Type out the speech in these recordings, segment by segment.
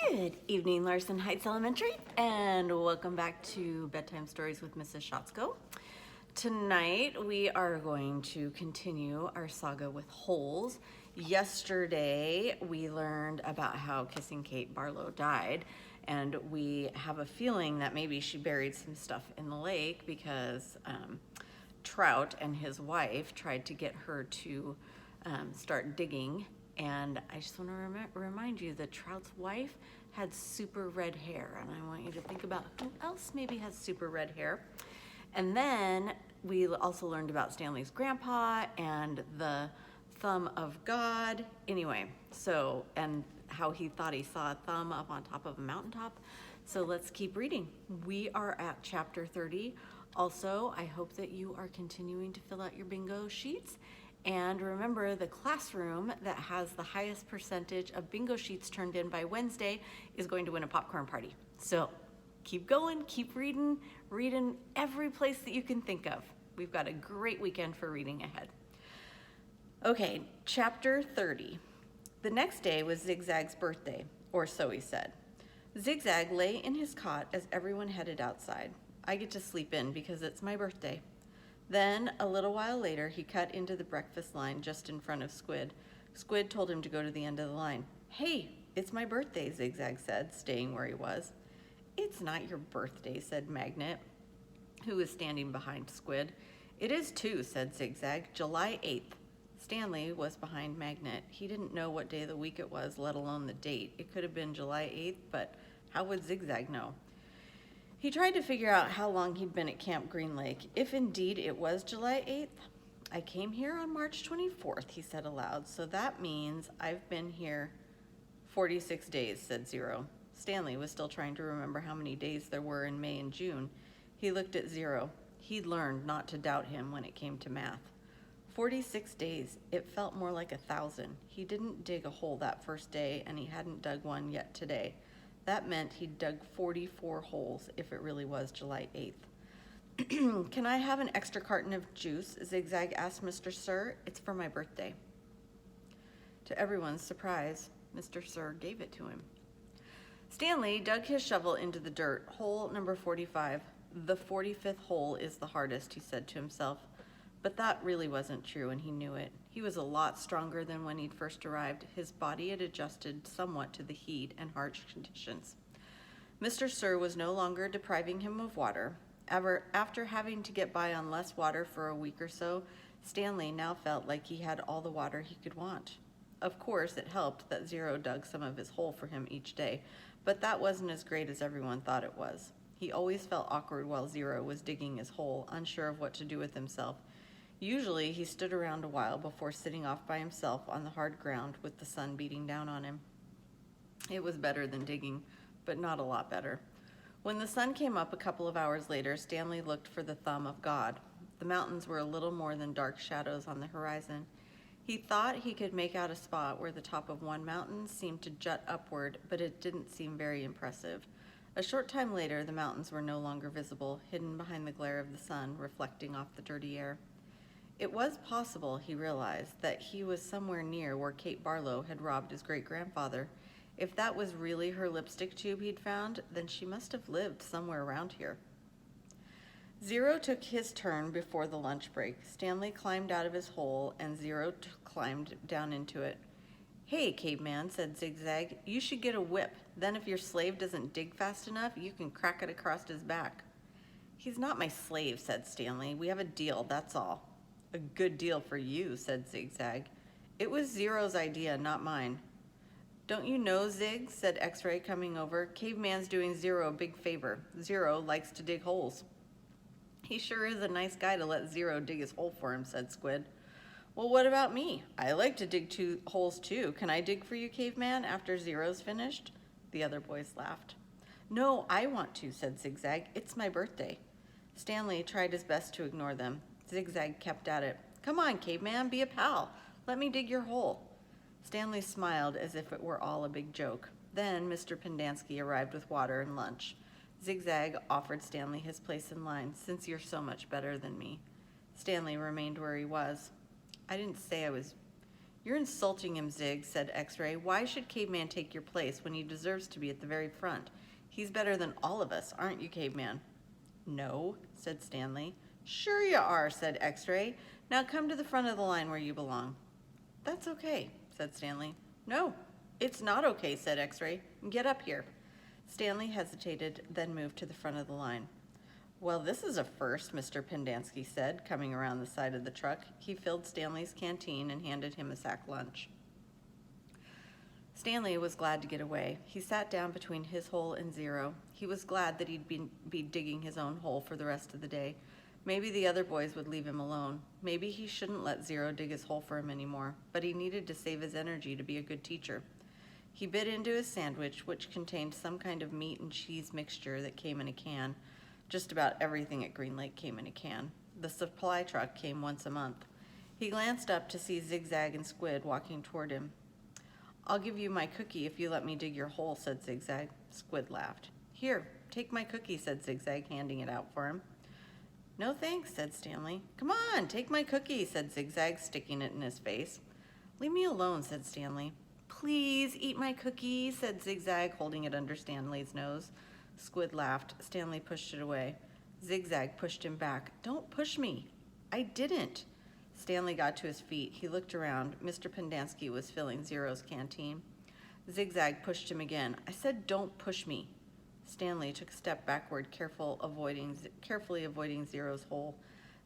Good evening, Larson Heights Elementary, and welcome back to Bedtime Stories with Mrs. Schatzko. Tonight, we are going to continue our saga with holes. Yesterday, we learned about how Kissing Kate Barlow died, and we have a feeling that maybe she buried some stuff in the lake because Trout and his wife tried to get her to start digging. And I just want to remind you that Trout's wife had super red hair, and I want you to think about who else maybe has super red hair. And then we also learned about Stanley's grandpa and the thumb of God. Anyway, so, and how he thought he saw a thumb up on top of a mountaintop. So let's keep reading. We are at chapter 30. Also, I hope that you are continuing to fill out your bingo sheets. And remember, the classroom that has the highest percentage of bingo sheets turned in by Wednesday is going to win a popcorn party. So keep going, keep reading every place that you can think of. We've got a great weekend for reading ahead. Okay, chapter 30. The next day was Zigzag's birthday, or so he said. Zigzag lay in his cot as everyone headed outside. I get to sleep in because it's my birthday. Then, a little while later, he cut into the breakfast line just in front of Squid. Squid told him to go to the end of the line. Hey, it's my birthday, Zigzag said, staying where he was. It's not your birthday, said Magnet, who was standing behind Squid. It is too, said Zigzag, July 8th. Stanley was behind Magnet. He didn't know what day of the week it was, let alone the date. It could have been July 8th, but how would Zigzag know? He tried to figure out how long he'd been at Camp Green Lake, if indeed it was July 8th. I came here on March 24th, he said aloud, so that means I've been here 46 days, said Zero. Stanley was still trying to remember how many days there were in May and June. He looked at Zero. He'd learned not to doubt him when it came to math. 46 days, it felt more like 1,000. He didn't dig a hole that first day, and he hadn't dug one yet today. That meant he'd dug 44 holes if it really was July 8th. Can I have an extra carton of juice? Zigzag asked Mr. Sir. It's for my birthday. To everyone's surprise, Mr. Sir gave it to him. Stanley dug his shovel into the dirt, hole number 45. The 45th hole is the hardest, he said to himself. But that really wasn't true, and he knew it. He was a lot stronger than when he'd first arrived. His body had adjusted somewhat to the heat and harsh conditions. Mr. Sir was no longer depriving him of water. After having to get by on less water for a week or so, Stanley now felt like he had all the water he could want. Of course, it helped that Zero dug some of his hole for him each day, but that wasn't as great as everyone thought it was. He always felt awkward while Zero was digging his hole, unsure of what to do with himself. Usually, he stood around a while before sitting off by himself on the hard ground with the sun beating down on him. It was better than digging, but not a lot better. When the sun came up a couple of hours later, Stanley looked for the thumb of God. The mountains were a little more than dark shadows on the horizon. He thought he could make out a spot where the top of one mountain seemed to jut upward, but it didn't seem very impressive. A short time later, the mountains were no longer visible, hidden behind the glare of the sun, reflecting off the dirty air. It was possible, he realized, that he was somewhere near where Kate Barlow had robbed his great-grandfather. If that was really her lipstick tube he'd found, then she must have lived somewhere around here. Zero took his turn before the lunch break. Stanley climbed out of his hole, and Zero climbed down into it. Hey, caveman, said Zigzag, you should get a whip. Then if your slave doesn't dig fast enough, you can crack it across his back. He's not my slave, said Stanley. We have a deal, that's all. A good deal for you, said Zigzag. It was Zero's idea, not mine. Don't you know, Zig, said X-Ray coming over. Caveman's doing Zero a big favor. Zero likes to dig holes. He sure is a nice guy to let Zero dig his hole for him, said Squid. Well, what about me? I like to dig 2 holes too. Can I dig for you, Caveman, after Zero's finished? The other boys laughed. No, I want to, said Zigzag. It's my birthday. Stanley tried his best to ignore them. Zigzag kept at it. Come on, Caveman, be a pal. Let me dig your hole. Stanley smiled as if it were all a big joke. Then Mr. Pendanski arrived with water and lunch. Zigzag offered Stanley his place in line, since you're so much better than me. Stanley remained where he was. I didn't say I was You're insulting him, Zig, said X-Ray. Why should Caveman take your place when he deserves to be at the very front? He's better than all of us, aren't you, Caveman? No, said Stanley. Sure you are, said X-Ray. Now come to the front of the line where you belong. That's okay, said Stanley. No, it's not okay, said X-Ray. Get up here. Stanley hesitated, then moved to the front of the line. Well, this is a first, Mr. Pendanski said, coming around the side of the truck. He filled Stanley's canteen and handed him a sack lunch. Stanley was glad to get away. He sat down between his hole and Zero. He was glad that he'd be digging his own hole for the rest of the day. Maybe the other boys would leave him alone. Maybe he shouldn't let Zero dig his hole for him anymore, but he needed to save his energy to be a good teacher. He bit into his sandwich, which contained some kind of meat and cheese mixture that came in a can. Just about everything at Green Lake came in a can. The supply truck came once a month. He glanced up to see Zigzag and Squid walking toward him. I'll give you my cookie if you let me dig your hole, said Zigzag. Squid laughed. Here, take my cookie, said Zigzag, handing it out for him. No thanks, said Stanley. Come on, take my cookie, said Zigzag, sticking it in his face. Leave me alone, said Stanley. Please eat my cookie, said Zigzag, holding it under Stanley's nose. Squid laughed. Stanley pushed it away. Zigzag pushed him back. Don't push me. I didn't. Stanley got to his feet. He looked around. Mr. Pendanski was filling Zero's canteen. Zigzag pushed him again. I said don't push me. Stanley took a step backward, carefully avoiding Zero's hole.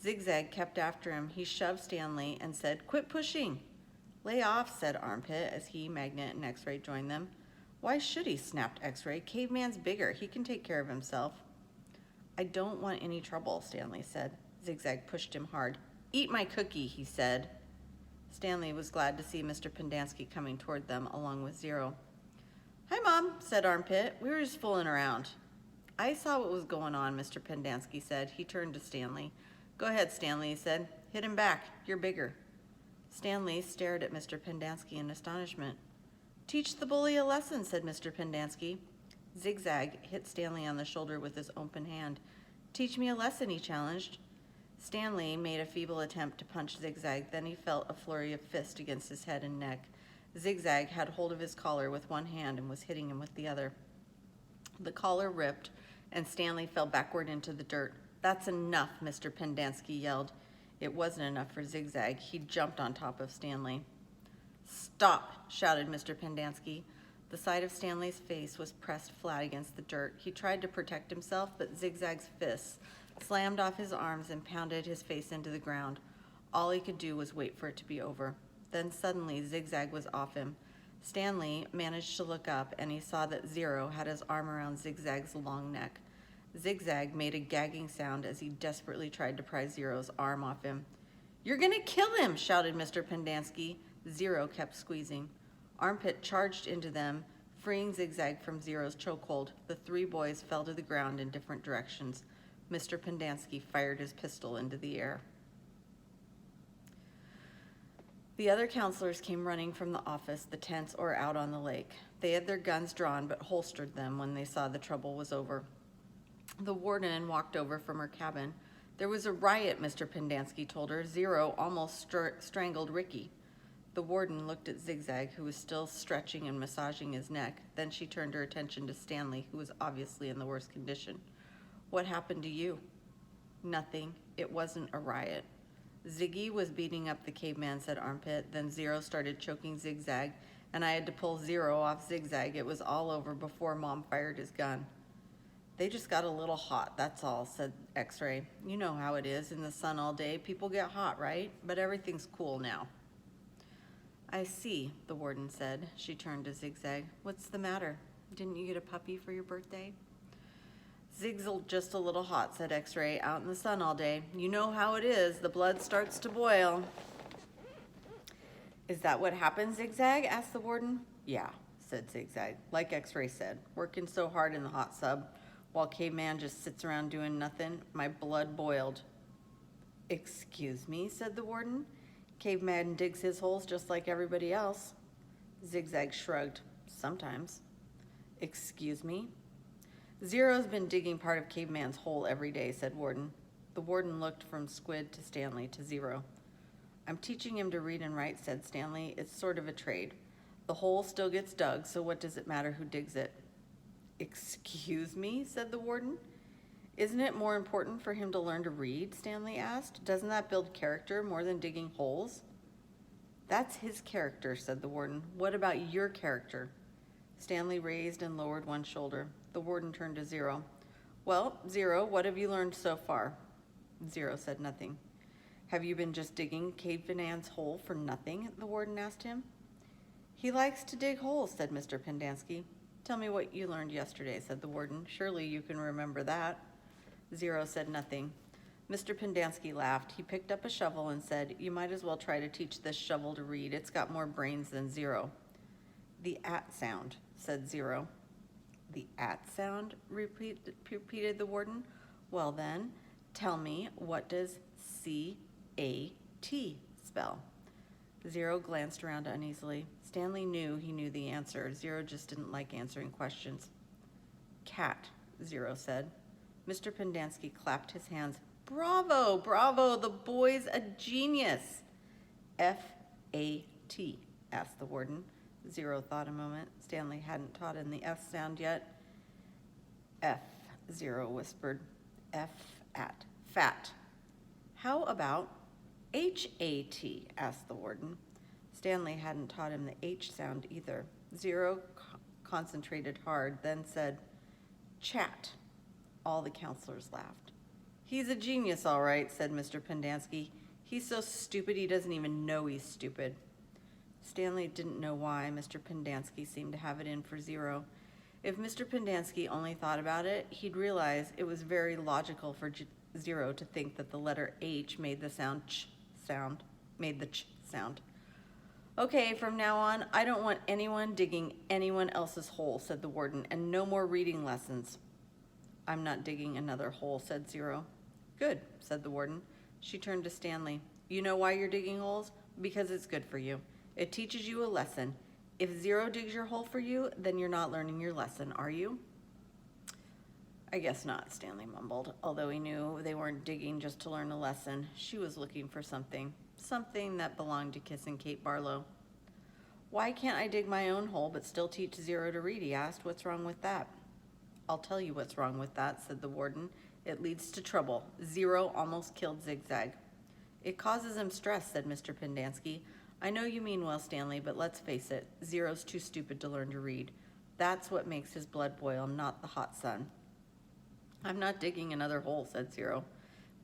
Zigzag kept after him. He shoved Stanley and said, Quit pushing. Lay off, said Armpit, as he, Magnet, and X-Ray joined them. Why should he? Snapped X-Ray. Caveman's bigger. He can take care of himself. I don't want any trouble, Stanley said. Zigzag pushed him hard. Eat my cookie, he said. Stanley was glad to see Mr. Pendanski coming toward them, along with Zero. Hi, Mom, said Armpit. We were just fooling around. I saw what was going on, Mr. Pendanski said. He turned to Stanley. Go ahead, Stanley, he said. Hit him back. You're bigger. Stanley stared at Mr. Pendanski in astonishment. Teach the bully a lesson, said Mr. Pendanski. Zigzag hit Stanley on the shoulder with his open hand. Teach me a lesson, he challenged. Stanley made a feeble attempt to punch Zigzag, then he felt a flurry of fists against his head and neck. Zigzag had hold of his collar with one hand and was hitting him with the other. The collar ripped, and Stanley fell backward into the dirt. That's enough, Mr. Pendanski yelled. It wasn't enough for Zigzag. He jumped on top of Stanley. Stop, shouted Mr. Pendanski. The side of Stanley's face was pressed flat against the dirt. He tried to protect himself, but Zigzag's fists slammed off his arms and pounded his face into the ground. All he could do was wait for it to be over. Then suddenly, Zigzag was off him. Stanley managed to look up, and he saw that Zero had his arm around Zigzag's long neck. Zigzag made a gagging sound as he desperately tried to pry Zero's arm off him. You're gonna kill him, shouted Mr. Pendanski. Zero kept squeezing. Armpit charged into them, freeing Zigzag from Zero's chokehold. The three boys fell to the ground in different directions. Mr. Pendanski fired his pistol into the air. The other counselors came running from the office, the tents, or out on the lake. They had their guns drawn but holstered them when they saw the trouble was over. The warden walked over from her cabin. There was a riot, Mr. Pendanski told her. Zero almost strangled Ricky. The warden looked at Zigzag, who was still stretching and massaging his neck. Then she turned her attention to Stanley, who was obviously in the worst condition. What happened to you? Nothing. It wasn't a riot. Ziggy was beating up the caveman, said Armpit. Then Zero started choking Zigzag, and I had to pull Zero off Zigzag. It was all over before Mom fired his gun. They just got a little hot, that's all, said X-Ray. You know how it is. In the sun all day, people get hot, right? But everything's cool now. I see, the warden said. She turned to Zigzag. What's the matter? Didn't you get a puppy for your birthday? Zig's just a little hot, said X-Ray. Out in the sun all day. You know how it is. The blood starts to boil. Is that what happened, Zigzag? Asked the warden. Yeah, said Zigzag. Like X-Ray said, working so hard in the hot sub while Caveman just sits around doing nothing, my blood boiled. Excuse me, said the warden. Caveman digs his holes just like everybody else. Zigzag shrugged. Sometimes. Excuse me? Zero's been digging part of Caveman's hole every day, said Warden. The warden looked from Squid to Stanley to Zero. I'm teaching him to read and write, said Stanley. It's sort of a trade. The hole still gets dug, so what does it matter who digs it? Excuse me, said the warden. Isn't it more important for him to learn to read? Stanley asked. Doesn't that build character more than digging holes? That's his character, said the warden. What about your character? Stanley raised and lowered one shoulder. The warden turned to Zero. Well, Zero, what have you learned so far? Zero said nothing. Have you been just digging Caveman Ann's hole for nothing? The warden asked him. He likes to dig holes, said Mr. Pendanski. Tell me what you learned yesterday, said the warden. Surely you can remember that. Zero said nothing. Mr. Pendanski laughed. He picked up a shovel and said, You might as well try to teach this shovel to read. It's got more brains than Zero. The at sound, said Zero. The at sound, repeated the warden. Well then, tell me, what does C-A-T spell? Zero glanced around uneasily. Stanley knew he knew the answer. Zero just didn't like answering questions. Cat, Zero said. Mr. Pendanski clapped his hands. Bravo, bravo, the boy's a genius. F-A-T, asked the warden. Zero thought a moment. Stanley hadn't taught him the F sound yet. F, Zero whispered. F-at, fat. How about H-A-T, asked the warden. Stanley hadn't taught him the H sound either. Zero concentrated hard, then said, Chat. All the counselors laughed. He's a genius, all right, said Mr. Pendanski. He's so stupid he doesn't even know he's stupid. Stanley didn't know why Mr. Pendanski seemed to have it in for Zero. If Mr. Pendanski only thought about it, he'd realize it was very logical for Zero to think that the letter H made the sound ch sound, made the ch sound. Okay, from now on, I don't want anyone digging anyone else's hole, said the warden, and no more reading lessons. I'm not digging another hole, said Zero. Good, said the warden. She turned to Stanley. You know why you're digging holes? Because it's good for you. It teaches you a lesson. If Zero digs your hole for you, then you're not learning your lesson, are you? I guess not, Stanley mumbled, although he knew they weren't digging just to learn a lesson. She was looking for something that belonged to Kissing Kate Barlow. Why can't I dig my own hole but still teach Zero to read, he asked. What's wrong with that? I'll tell you what's wrong with that, said the warden. It leads to trouble. Zero almost killed Zigzag. It causes him stress, said Mr. Pendanski. I know you mean well, Stanley, but let's face it, Zero's too stupid to learn to read. That's what makes his blood boil, not the hot sun. I'm not digging another hole, said Zero.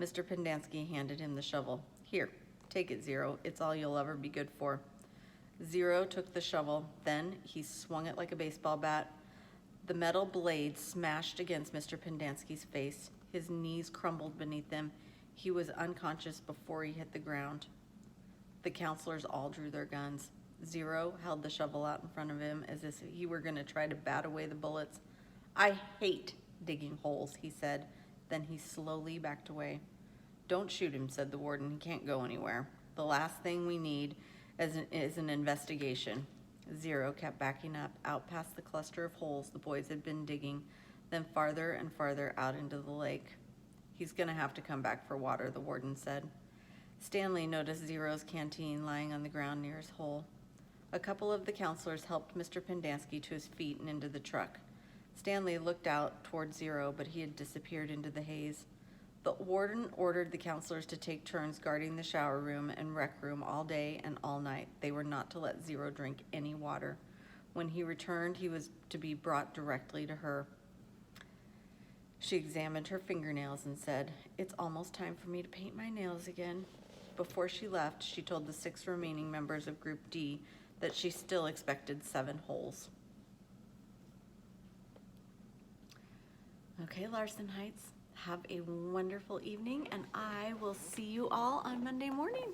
Mr. Pendanski handed him the shovel. Here, take it, Zero. It's all you'll ever be good for. Zero took the shovel. Then he swung it like a baseball bat. The metal blade smashed against Mr. Pendanski's face. His knees crumbled beneath him. He was unconscious before he hit the ground. The counselors all drew their guns. Zero held the shovel out in front of him as if he were going to try to bat away the bullets. I hate digging holes, he said. Then he slowly backed away. Don't shoot him, said the warden. He can't go anywhere. The last thing we need is an investigation. Zero kept backing up, out past the cluster of holes the boys had been digging, then farther and farther out into the lake. He's going to have to come back for water, the warden said. Stanley noticed Zero's canteen lying on the ground near his hole. A couple of the counselors helped Mr. Pendanski to his feet and into the truck. Stanley looked out toward Zero, but he had disappeared into the haze. The warden ordered the counselors to take turns guarding the shower room and rec room all day and all night. They were not to let Zero drink any water. When he returned, he was to be brought directly to her. She examined her fingernails and said, It's almost time for me to paint my nails again. Before she left, she told the 6 remaining members of Group D that she still expected 7 holes. Okay, Larson Heights, have a wonderful evening, and I will see you all on Monday morning.